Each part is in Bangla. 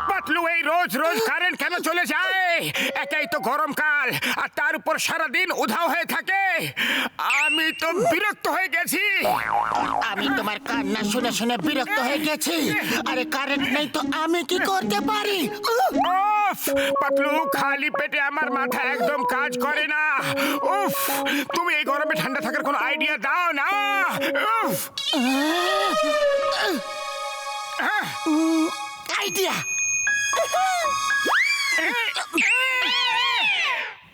পাতলু, এই রোজ রোজ কারেন্ট কেন চলে যায়? একাই তো গরমকাল, আর তার উপর সারাদিন উধাও হয়ে থাকে। আমি তো বিরক্ত হয়ে গেছি। আমি তোমার কান্না শুনে শুনে বিরক্ত হয়ে গেছি। আরে কারেন্ট নেই তো আমি কি করতে পারি? উফ, পাতলু, খালি পেটে আমার মাথা একদম কাজ করে না। উফ, তুমি এই গরমে ঠান্ডা থাকার কোনো আইডিয়া দাও না। উফ, আইডিয়া!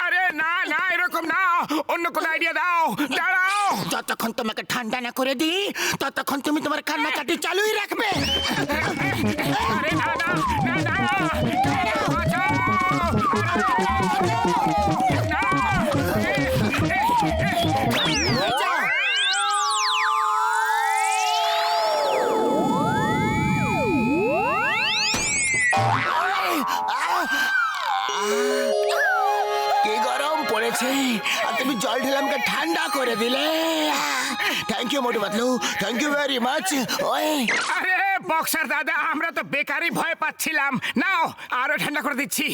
আরে না না, এরকম না, অন্য কোনো আইডিয়া দাও। দাঁড়াও। যতক্ষণ তোমাকে ঠান্ডা না করে দিই ততক্ষণ তুমি তোমার কান্নাকাটি চালুই রাখবে। আরে না না না না, বাঁচাও। কি গরম পড়েছে, আর তুমি জল ঢেলামকে ঠান্ডা করে দিলে। Thank you Motu Patlu, thank you very much. ওই আরে বক্সার দাদা, আমরা তো বেকারই ভয় পাচ্ছিলাম। নাও, আরো ঠান্ডা করে দিচ্ছি।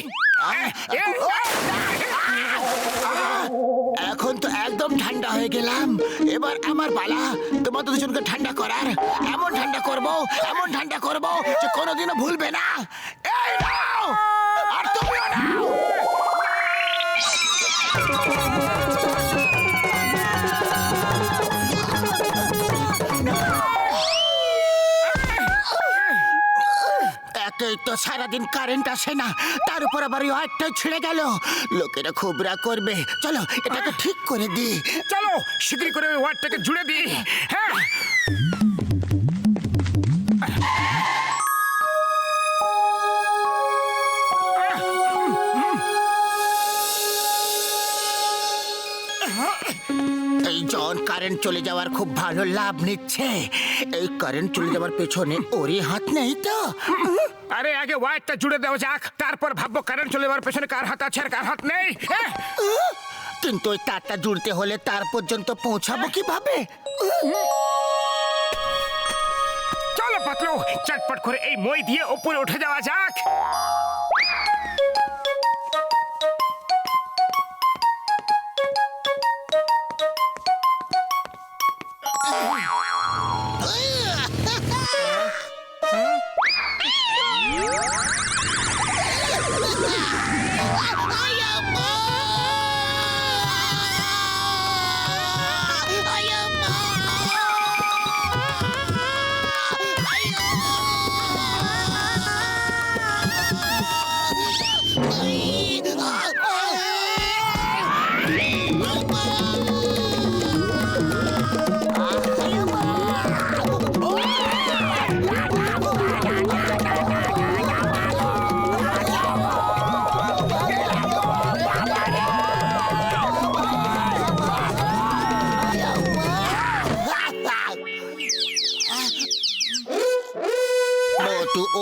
এখন তো একদম ঠান্ডা হয়ে গেলাম। এবার আমার পালা তোমাদের দুজনকে ঠান্ডা করার। এমন ঠান্ডা করবো যে কোনোদিনও ভুলবে না। এই নাও, আর তুমিও নাও। একেই তো সারাদিন কারেন্ট আসে না, তার উপর আবার ওয়ারটা ছিঁড়ে গেল। লোকেরা খুব রাগ করবে। চলো এটাকে ঠিক করে দিই। চলো শীঘ্রই করে ওই ওয়ার্ডটাকে জুড়ে দিই। হ্যাঁ, এই জন কারেন্ট চলে যাওয়ার খুব ভালো লাভ নিচ্ছে। এই কারেন্ট চলে যাওয়ার পেছনে ওরই হাত নেই তো? আরে আগে ওয়ার্ডটা জুড়ে দেওয়া যাক, তারপর ভাববো কারেন্ট চলে যাওয়ার পেছনে কার হাত আছে আর কার হাত নেই। হ্যাঁ? কিন্তু ওই তারটা জুড়তে হলে তার পর্যন্ত পৌঁছাবো কিভাবে? চলো পাতলু, চটপট করে এই মই দিয়ে উপরে উঠে যাওয়া যাক।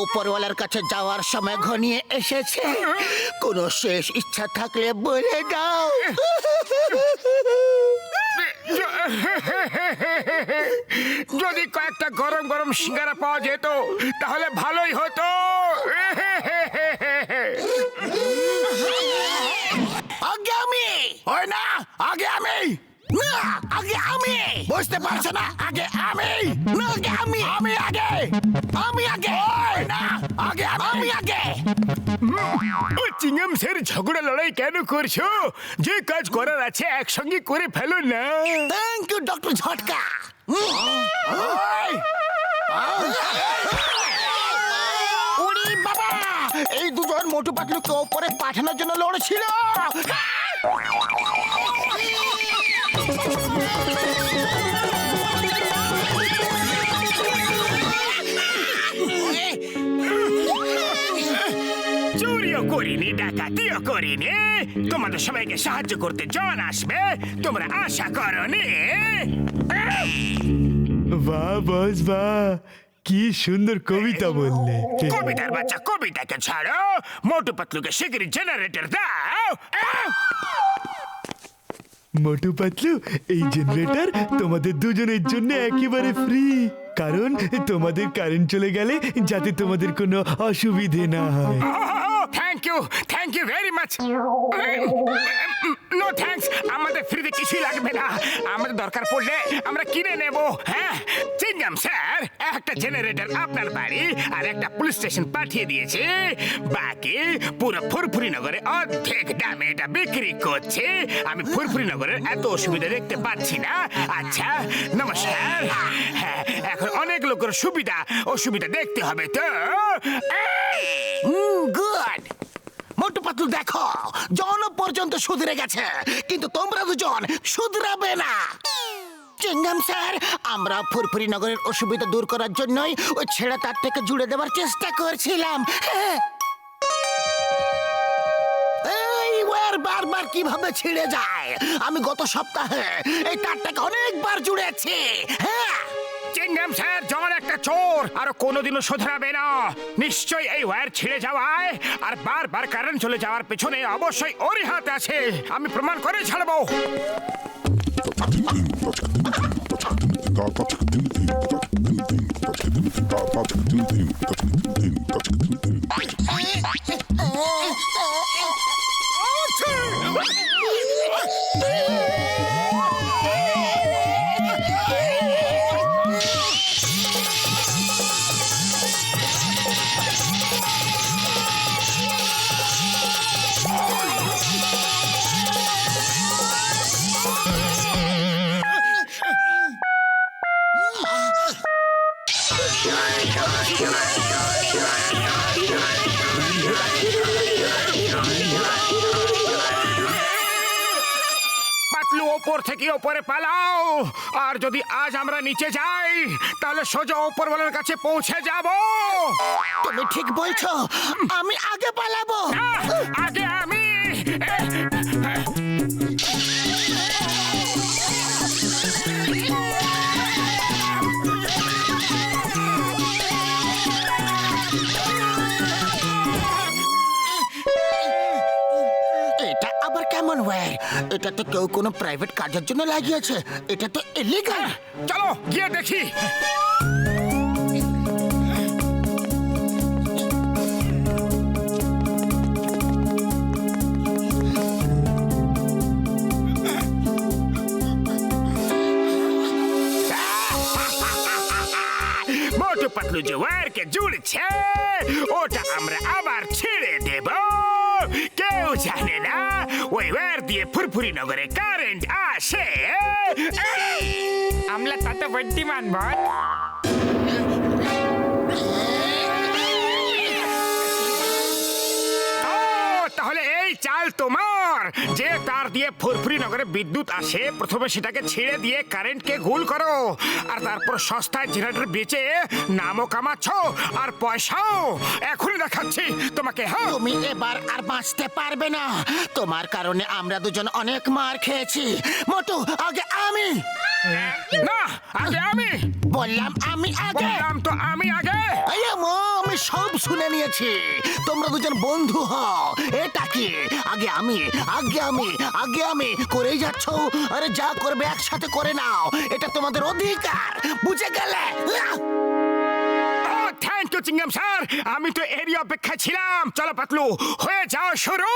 উপরওয়ালার কাছে যাওয়ার সময় ঘনিয়ে এসেছে। কোনো শেষ ইচ্ছা থাকলে বলে দাও। যদি কয়েকটা গরম গরম সিঙ্গারা পাওয়া যেত তাহলে ভালোই হতো। আগে আমি, হয় না, আগে আমি, না আগে আমি, বুঝতে পারছো না? আগে আমি, না আগে আমি আগে, আমি আগে, না আগে আমি আগে। ও চিংগাম স্যার, ঝগড়া লড়াই কেন করছো? যে কাজ করার আছে একসঙ্গে করে ফেলো না। থ্যাংক ইউ ডক্টর ঝটকা। ওরে বাবা, এই দুজন মোটু পাতলুকে ওপরে পাঠানোর জন্য লড়ছিল। চুরিও করিনি, ডাকাতিও করিনি। তোমাদের সবাইকে সাহায্য করতে জন আসবে তোমরা আশা করনি। বাহ বস বাহ, কি সুন্দর কবিতা বললে। কবিতার বাচ্চা, কবিতাকে ছাড়ো, মোটু পাতলুকে শিগগিরই জেনারেটর দাও। মোটু পাতলু, এই জেনারেটর তোমাদের দুজনের জন্য একেবারে ফ্রি। কারণ তোমাদের কারেন্ট চলে গেলে যাতে তোমাদের কোনো অসুবিধে না হয়। Thank you very much. No thanks, আমাদের ফ্রিতে কিছুই লাগবে না। আমাদের দরকার পড়লে আমরা কিনে নেব। হ্যাঁ চিংগাম স্যার একটা জেনারেটর আপনার বাড়ি আর একটা পুলিশ স্টেশন পাঠিয়ে দিয়েছে। বাকি পুরো ফুরফুরি নগরে অর্ধেক দামে এটা বিক্রি করছে। আমি ফুরফুরি নগরের এত অসুবিধা দেখতে পাচ্ছি না। আচ্ছা নমস্কার। হ্যাঁ এখন অনেক লোকের সুবিধা অসুবিধা দেখতে হবে তো। গুড। মোটু পাতলু দেখো, জন পর্যন্ত শুধরে গেছে, কিন্তু তোমরা দুজন শুধরাবে না। চিংগাম স্যার, আমরা ফুরফুরি নগরের অসুবিধা দূর করার জন্যই ওই ছেঁড়া তার থেকে জুড়ে দেওয়ার চেষ্টা করছিলাম। হ্যাঁ। এই ওয়্যার বারবার কিভাবে ছিঁড়ে যায়? আমি গত সপ্তাহে এই তারটাকে অনেকবার জুড়েছি। হ্যাঁ। চিংগাম স্যার জন একটা চোর, আর কোনোদিনও শোধরাবে না। নিশ্চয়ই এই ওয়্যার ছিঁড়ে যাওয়ায় আর বারবার কারেন্ট চলে যাওয়ার পেছনে অবশ্যই ওরই হাত আছে। আমি প্রমাণ করে ছাড়বো। পাতলু ওপর থেকে ওপরে পালাও, আর যদি আজ আমরা নিচে যাই তাহলে সোজা ওপরওয়ালার কাছে পৌঁছে যাব। তুমি ঠিক বলছো, আমি আগে পালাবো। আগে আমি। এটা আবার কেমন ওয়্যার? এটা তো কেউ কোনো প্রাইভেট কাজের জন্য লাগিয়েছে। এটা তো ইলিগাল। চলো গিয়ে দেখি। মোটু পাতলু যে ওয়্যারকে জুড়ছে ওটা আমরা আবার ছেড়ে দেব। কেউ জানে না ওই ওয়্যার দিয়ে ফুরফুরি নগরে কারেন্ট আসে। আমরা তত বুদ্ধিমান বল। তাহলে এই চাল তোমার, যে তার দিয়ে ফুরফুরি নগরে বিদ্যুৎ আসে প্রথমে সেটাকে ছেড়ে দিয়ে কারেন্টকে গোল করো, আর তারপর সস্তায় জেনারেটর বেচে নামও কামাচ্ছ আর পয়সাও। এখনই দেখাচ্ছি তোমাকে। হ্যাঁ তুমি এবার আর বাঁচতে পারবে না। তোমার কারণে আমরা দুজন অনেক মার খেয়েছি। মোটু আগে আমি। না আগে আমি বললাম আমি আগে। বললাম তো আমি আগে। আমি সব শুনে নিয়েছি। তোমরা দুজন বন্ধু হও। এটা কি আগে আমি আগে আমি আগে আমি করেই যাচ্ছ? আরে যা করবে একসাথে করে নাও, এটা তোমাদের অধিকার। বুঝে গেলে? থ্যাংক ইউ চিংগাম স্যার, আমি তো এরই অপেক্ষা ছিলাম। চলো পাতলু হয়ে যাও শুরু।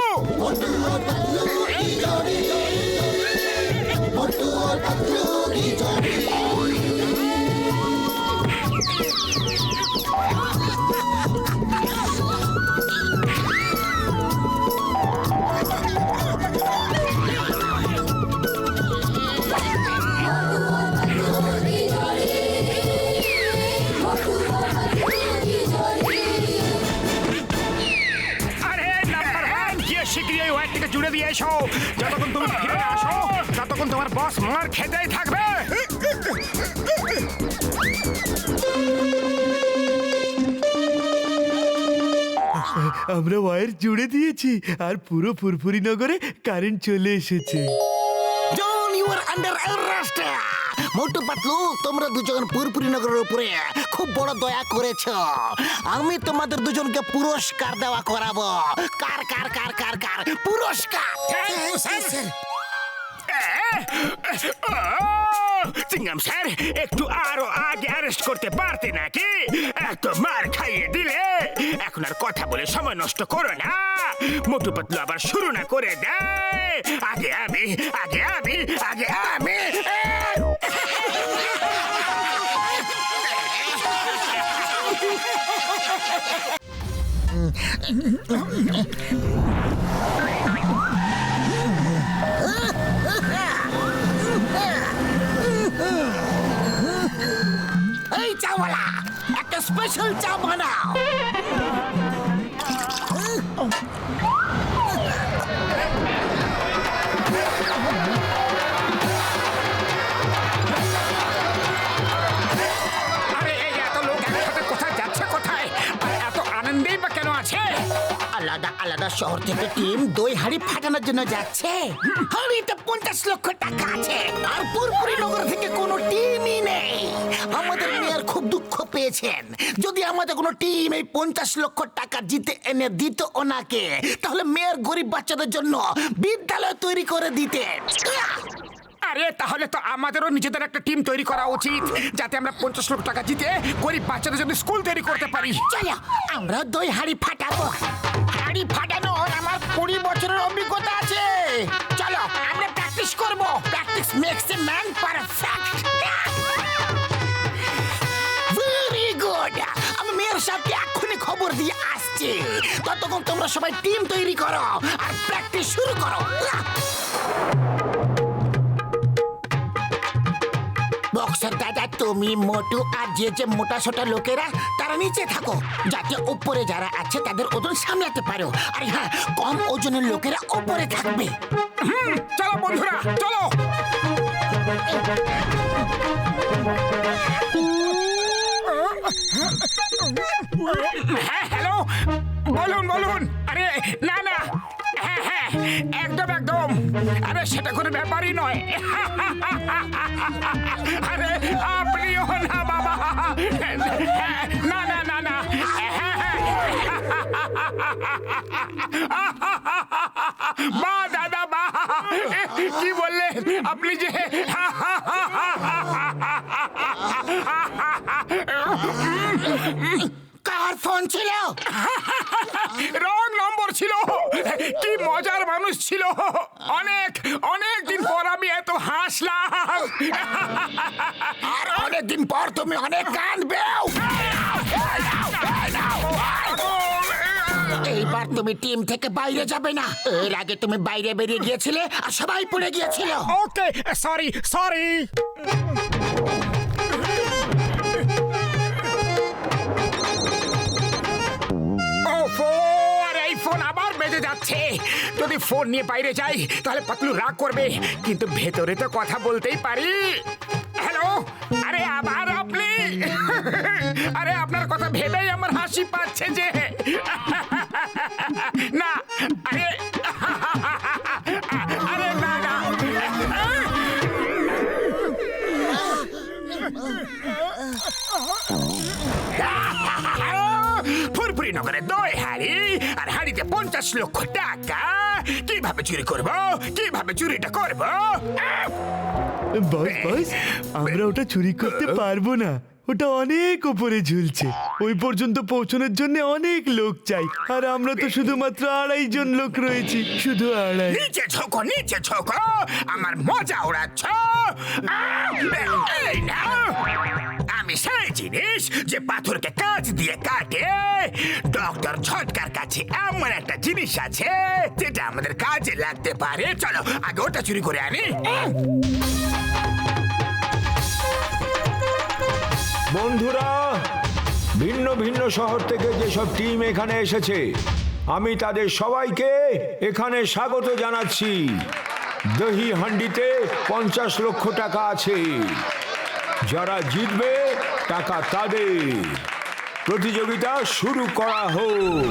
জুড়ে দিয়ে এসো। যতক্ষণ তুমি ফিরে আসো ততক্ষণ তোমার বস মার খেতেই থাকবে। আমরা ওয়্যার জুড়ে দিয়েছি আর পুরো ফুরফুরি নগরে কারেন্ট চলে এসেছে। জন, you R under arrest. Motu Patlu, তোমরা দুজন ফুরফুরি নগরের উপরে খুব বড় দয়া করেছো। আমি তোমাদের দুজনকে পুরস্কার দেওয়া করাবো। কার কার কার কার কার পুরস্কার? চিংগাম স্যার, একটু আরো আগে অ্যারেস্ট করতে পারতে নাকি? এত মার খাইয়ে দিলে। এখন আর কথা বলে সময় নষ্ট করো না। মোটু পাতলু আবার শুরু না করে দেয়। আগে আমি, আগে আমি, আগে আমি। এই চাওয়ালা, একটা স্পেশাল চা বানাও। আরে এই এত লোক একসাথে কোথায় যাচ্ছে কোথায়? আর এত আনন্দেই বা কেন আছে? আলাদা আলাদা শহর থেকে টিম দই হাড়ি ফাটানোর জন্য যাচ্ছে। হাড়িতে 50 লক্ষ টাকা আছে, আর পুরপুরি নগর থেকে কোনো টিমই নেই। আমাদের মেয়র খুব দুঃখ পেয়েছেন। যদি আমাদের কোনো টিম এই 50 লক্ষ টাকা জিতে এনে দিত ওনাকে, তাহলে মেয়র গরিব বাচ্চাদের জন্য বিদ্যালয় তৈরি করে দিতেন। আরে তাহলে তো আমাদেরও নিজেদের একটা টিম তৈরি করা উচিত, যাতে আমরা 50 লক্ষ টাকা জিতে গরিব বাচ্চাদের জন্য স্কুল তৈরি করতে পারি। চলো আমরা দই হাড়ি ফাটাবো। হাড়ি ফাটানোর আমার 20 বছরের অভিজ্ঞতা আছে। চলো আমরা প্র্যাকটিস করব। Practice makes a man perfect. Very good. আমি মেয়ের সাথে এক্ষুনি খবর দিয়ে আসছি। ততক্ষণ তোমরা সবাই টিম তৈরি করো আর প্র্যাকটিস শুরু করো। বক্সার দাদা, তুমি মোটু আর যে যে মোটা সোটা লোকেরা তারা নিচে থাকো, যাতে উপরে যারা আছে তাদের ওজন সামলাতে পারো। আর হ্যাঁ, কম ওজনের লোকেরা উপরে থাকবে। চলো বন্ধুরা, চলো। হ্যাঁ হ্যালো, বলুন বলুন। আরে না না, হ্যাঁ হ্যাঁ একদম একদম। আরে সেটা কোনো ব্যাপারই নয়। আরে আপনিও না বাবা। না না না না। বা দাদা বা, কি বললেন আপনি যে? কার ফোন ছিল? রং নম্বর ছিল। কি মজার মানুষ ছিল। অনেক অনেক দিন পর আমি এত হাসলাম। আর অনেকদিন পর তুমি অনেক কাঁদবে। এইবার তুমি টিম থেকে বাইরে যাবে না। এর আগে তুমি বাইরে বেরিয়ে গিয়েছিলে আর সবাই পড়ে গিয়েছিল। ওকে সরি সরি। ফোন আবার বেজে যাচ্ছে। যদি ফোন নিয়ে বাইরে যাই তাহলে পাতলু রাগ করবে, কিন্তু ভেতরে তো কথা বলতেই পারি। হ্যালো, আরে আবার আপনি? আরে আপনার কথা ভেবেই আমার হাসি পাচ্ছে যে। না আরে আরে না না। ফুরফুরি নগরে দই হাড়ি, আর হাড়িতে 50 লক্ষ টাকা। কিভাবে চুরি করব? কিভাবে চুরিটা করব? বস বস, আমরা ওটা চুরি করতে পারবো না। ওটা অনেক উপরে ঝুলছে। ওই পর্যন্ত পৌঁছানোর জন্য অনেক লোক চাই, আর আমরা তো শুধুমাত্র 2.5 জন লোক রয়েছি। শুধু 2.5। নিচে ঝোঁকো, নিচে ঝোঁকো। আমার মজা ওড়াচ্ছ। এই নাও। আমি সেই জিনিস যে পাথরকে কাঁচ দিয়ে কাটে। ডক্টর ঝটকার কাছে এমন একটা জিনিস আছে যেটা আমাদের কাজে লাগতে পারে। চলো আগে ওটা চুরি করে আনি। বন্ধুরা, ভিন্ন ভিন্ন শহর থেকে যেসব টিম এখানে এসেছে, আমি তাদের সবাইকে এখানে স্বাগত জানাচ্ছি। দহি হান্ডিতে 50 লক্ষ টাকা আছে। যারা জিতবে টাকা তাদের। প্রতিযোগিতা শুরু করা হোক।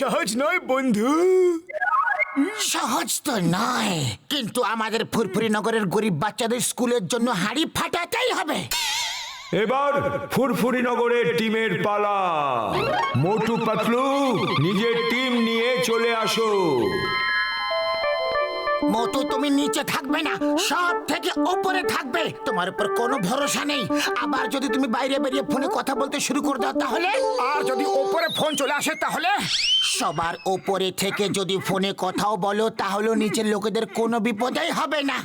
সহজ নয় বন্ধু। সহজ তো নয়, কিন্তু আমাদের ফুরফুরি নগরের গরিব বাচ্চাদের স্কুলের জন্য হাড়ি ফাটাতেই হবে। এবার ফুরফুরি নগরের টিমের পালা। মোটু পাতলু নিজের টিম নিয়ে চলে আসো। মোটু তুমি নিচে থাকবে না, সব থেকে উপরে থাকবে। তোমার উপর কোনো ভরসা নেই। আবার যদি তুমি বাইরে বেরিয়ে ফোনে কথা বলতে শুরু করে দাও তাহলে? আর যদি ওপরে ফোন চলে আসে তাহলে? সবার উপরে থেকে যদি ফোনে কথাও বলো তাহলে নিচের লোকেদের কোনো বিপদেই হবে না।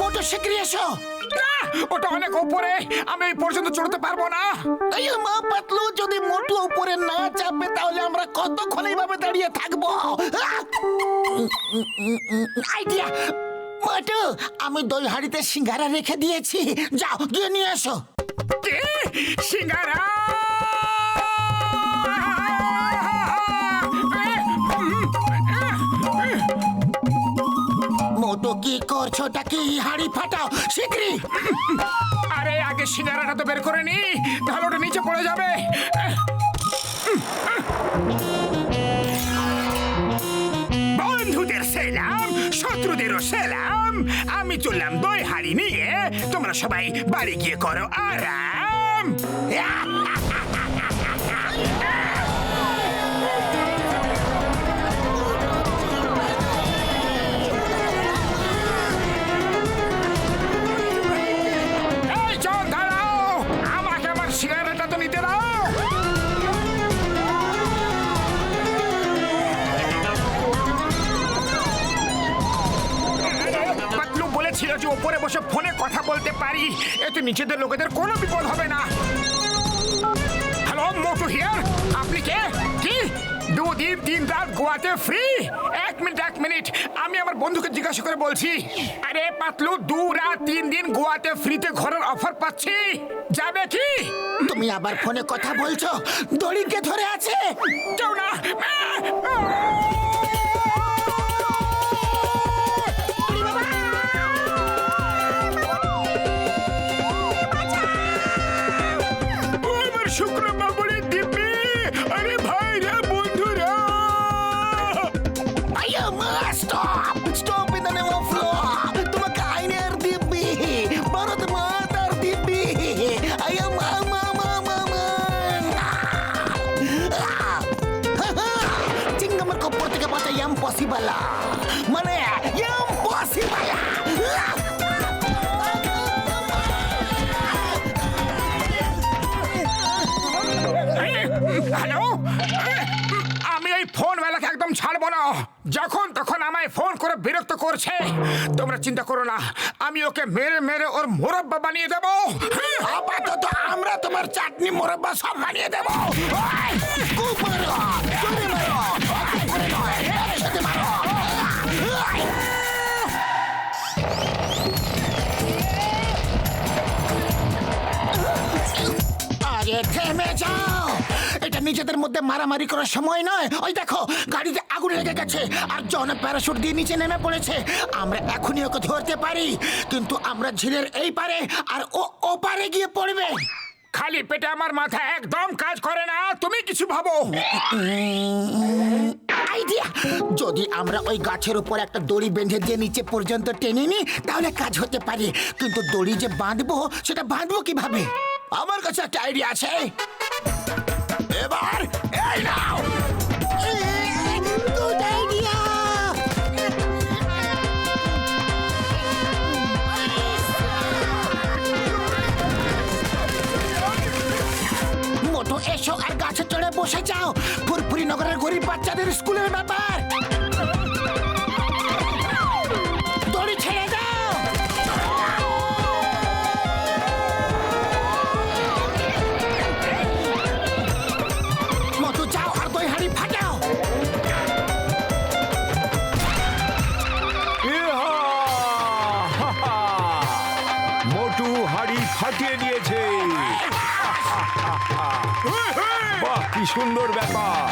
মোটু শিগগিরই এসো। না, ওটা অনেক ওপরে, আমি এই পর্যন্ত চড়তে পারবো না। এই মা পাতলু, যদি মোটু উপরে না চাপবে তাহলে আমরা কতক্ষণ এইভাবে দাঁড়িয়ে থাকবো? আইডিয়া! মোটু, আমি দই হাঁড়িতে সিঙ্গারা রেখে দিয়েছি, যাও গিয়ে নিয়ে এসো। কি? সিঙ্গারা? মোটু কি করছো? ওটা কি হাঁড়ি ফাটাও শিগগিরই। আরে আগে সিঙ্গারাটা তো বের করে নি, তাহলে ওটা নিচে পড়ে যাবে। বন্ধুদের সেলাম, শত্রুদেরও সেলাম। আমি চললাম দই হাড়ি নিয়ে, তোমরা সবাই বাড়ি গিয়ে করো আরাম। এই চল, দাঁড়াও, আমাকে আমার সিগারেটটা তো নিতে দাও। পাতলু বলেছিল যে ওপরে বসে ফোনে কথা বলতে পারি, এতে নিচেদের লোকেদের কোনো বিপদ হবে না। Hello, Motu here. আপনি কে? কি 2 দিন 3 রাত গোয়াতে ফ্রি? এক মিনিট, আমি আমার বন্ধুকে জিজ্ঞাসা করে বলছি। আরে পাতলু, 2 রাত 3 দিন গোয়াতে ফ্রিতে ঘরের অফার পাচ্ছি, যাবে কি? তুমি আবার ফোনে কথা বলছো? দড়িকে ধরে আছে কেউ না। আমার শুকনো বাবুরের দিব্যি। আরে ভাই রে, বন্ধুরা। আইয়া মা, stop in the name of law. তোমাকে আইনের দিব্যি, ভারত মাতার দিব্যি। আইয়া মা মা মা মা মা। চিংগামের কপর থেকে বাঁচা ইম্পসিবল, মানে ইম্পসিবল। হ্যালো, আমি এই ফোন বেলাকে একদম ছাড়বো না। যখন তখন আমায় ফোন করে বিরক্ত করছে। তোমরা চিন্তা করো না, আমি ওকে মেরে মেরে ওর মোরব্বা বানিয়ে দেবো। আপাতত আমরা তোমার চাটনি মোরব্বা সব বানিয়ে দেবো। ওই, খুব মারো, জোরে মারো, এক করে নয়, একসাথে মারো। ওই। আরে থেমে যাও, এটা নিজেদের মধ্যে মারামারি করার সময় নয়। ওই দেখো, গাড়িতে আগুন লেগে গেছে আর জন প্যারাশুট দিয়ে নিচে নেমে পড়েছে। আমরা এখনই ওকে ধরতে পারি, কিন্তু আমরা ঝিলের এই পারে আর ও ওপারে গিয়ে পড়বে। খালি পেটে আমার মাথা একদম কাজ করে না, তুমি কিছু ভাবো। আইডিয়া! যদি আমরা ওই গাছের উপর একটা দড়ি বেঁধে দিয়ে নিচে পর্যন্ত টেনে নিই তাহলে কাজ হতে পারে, কিন্তু দড়ি যে বাঁধবো সেটা বাঁধবো কিভাবে? আমার কাছে একটা আইডিয়া আছে। এবার এই নাও। Good idea! মোটু এসো আর গাছে চড়ে বসে যাও। ফুরফুরি নগরের গরিব বাচ্চাদের স্কুলের ব্যাপার। দড়ি ছেড়ে দাও। মোটু যাও আর দই হাঁড়ি ফাটাও। ইহা! হাহা! মোটু হাড়ি ফাটিয়ে দিয়েছে। বাহ, কি সুন্দর ব্যাপার।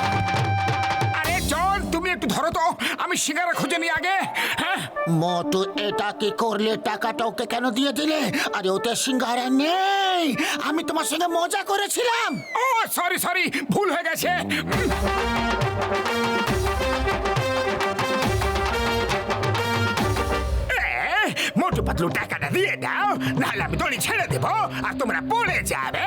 আরে চল, তুমি একটু ধরো তো, আমি সিঙ্গারা খুঁজে নিই আগে। হ্যাঁ মোটু এটা কি করলে? টাকাটা ওকে কেন দিয়ে দিলে? আরে ওতে সিঙ্গারা নেই, আমি তোমার সঙ্গে মজা করেছিলাম। ও সরি সরি, ভুল হয়ে গেছে। মোটু পাতলু টাকাটা দিয়ে দাও, নাহলে আমি দড়ি ছেড়ে দেবো আর তোমরা পড়ে যাবে।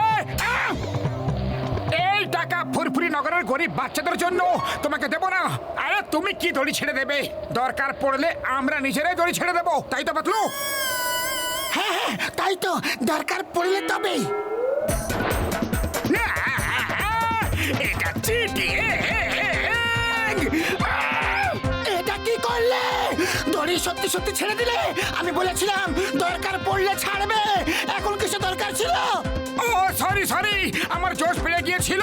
এই টাকা ফুরফুরি নগরের গরিব বাচ্চাদের জন্য, তোমাকে দেবো না। আরে তুমি কি দড়ি ছেড়ে দেবে? দরকার পড়লে আমরা নিজেরাই দড়ি ছেড়ে দেবো, তাই তো পাতলু? হ্যাঁ হ্যাঁ, তাই তো, দরকার পড়লে তবে। না, এটা চিটিং। এটা কি করলে? দড়ি সত্যি সত্যি ছেড়ে দিলে? আমি বলেছিলাম দরকার পড়লে ছাড়বে, এখন কিছু দরকার ছিল? ও সরি সরি, আমার জোশ বেড়ে গিয়েছিল।